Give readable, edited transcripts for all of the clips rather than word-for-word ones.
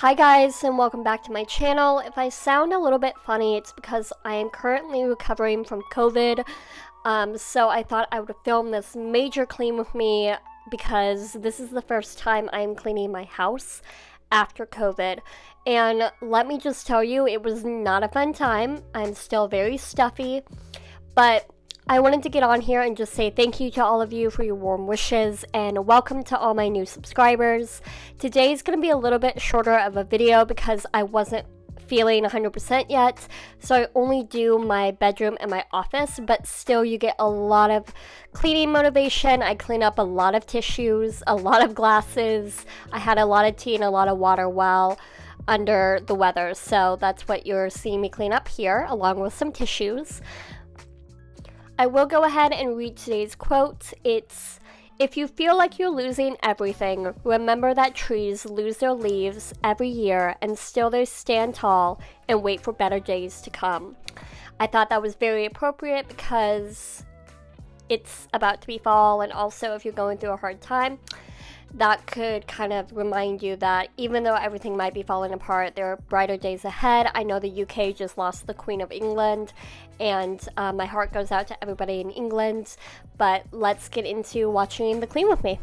Hi guys, and welcome back to my channel. If I sound a little bit funny, it's because I am currently recovering from COVID. So I thought I would film this major clean with me because this is the first time I'm cleaning my house after COVID. And let me just tell you, it was not a fun time. I'm still very stuffy, but I wanted to get on here and just say thank you to all of you for your warm wishes and welcome to all my new subscribers. Today is going to be a little bit shorter of a video because I wasn't feeling 100% yet, so I only do my bedroom and my office, but still you get a lot of cleaning motivation. I clean up a lot of tissues, a lot of glasses. I had a lot of tea and a lot of water while under the weather, so that's what you're seeing me clean up here, along with some tissues. I will go ahead and read today's quote. It's, "If you feel like you're losing everything, remember that trees lose their leaves every year and still they stand tall and wait for better days to come." I thought that was very appropriate because it's about to be fall, and also if you're going through a hard time, that could kind of remind you that even though everything might be falling apart, there are brighter days ahead. I know the UK just lost the Queen of England, and my heart goes out to everybody in England, but let's get into watching the clean with me.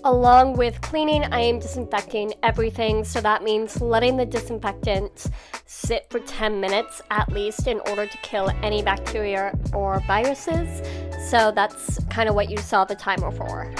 Along with cleaning, I am disinfecting everything, so that means letting the disinfectant sit for 10 minutes at least in order to kill any bacteria or viruses. So that's kind of what you saw the timer for.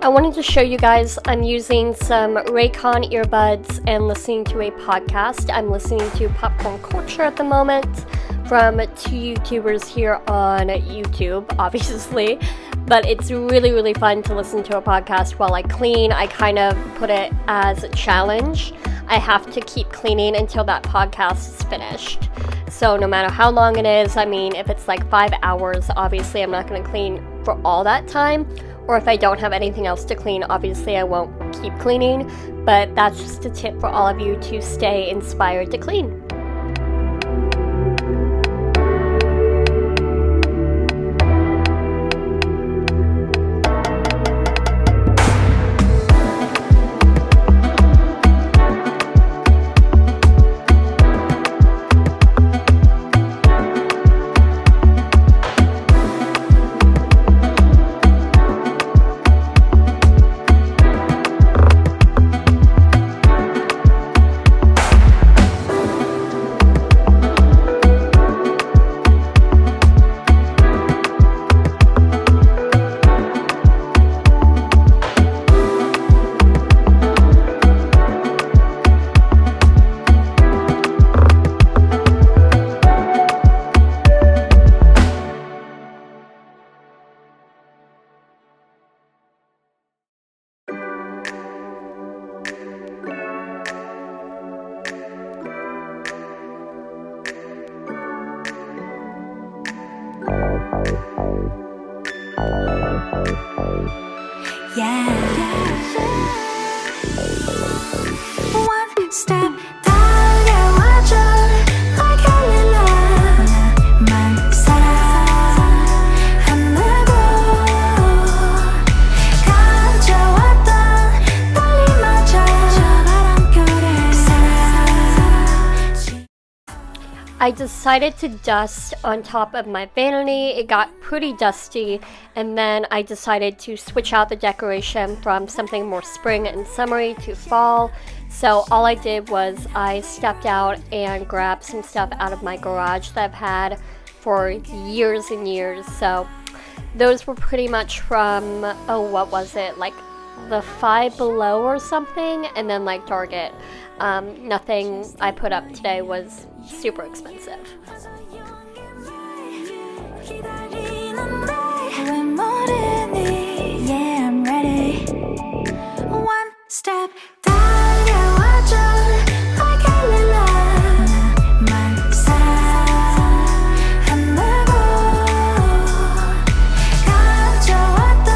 I wanted to show you guys I'm using some Raycon earbuds and listening to a podcast. I'm listening to Popcorn Culture at the moment from two YouTubers here on YouTube, obviously, but it's really, really fun to listen to a podcast while I clean. I kind of put it as a challenge. I have to keep cleaning until that podcast is finished. So no matter how long it is, I mean, if it's like 5 hours, obviously I'm not going to clean for all that time. Or if I don't have anything else to clean, obviously I won't keep cleaning. But that's just a tip for all of you to stay inspired to clean. One step 달려와줘 like a lily 나만 사랑한다고 가져왔던 떨림마저 저 바람결에 사라지. I decided to dust on top of my vanity. It got pretty dusty, and then I decided to switch out the decoration from something more spring and summery to fall. So all I did was I stepped out and grabbed some stuff out of my garage that I've had for years and years. So those were pretty much from, oh, what was it? Like the Five Below or something, and then like Target. Nothing I put up today was super expensive. 왜 모르니? Yeah, I'm ready. One step 달려와줘 like a lily 나만 사랑한다고 가져왔던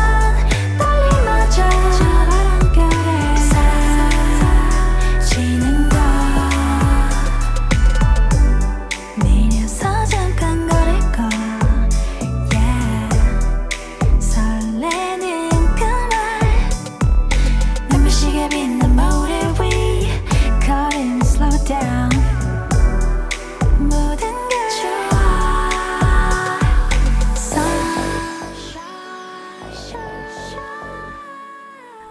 떨림마저 저 바람결에 사라지는 것 밀려서 잠깐 거릴 거 yeah 설레는 그 말 눈부시게 빛난 모래 위 걸음 slow down 모든 게 좋아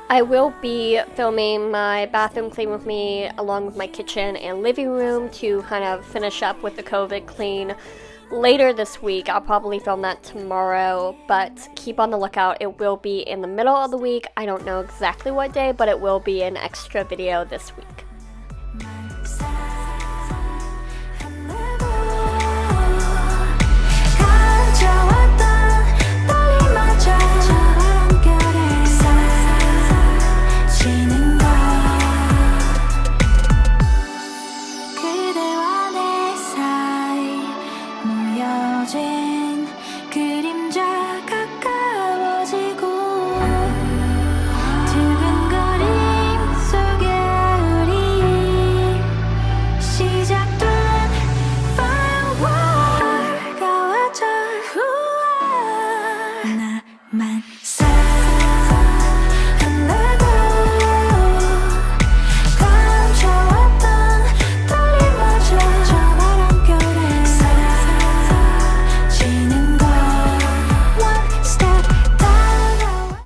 I will be filming my bathroom clean with me along with my kitchen and living room to kind of finish up with the COVID clean later this week. I'll probably film that tomorrow, but keep on the lookout. It will be in the middle of the week. I don't know exactly what day, but it will be an extra video this week.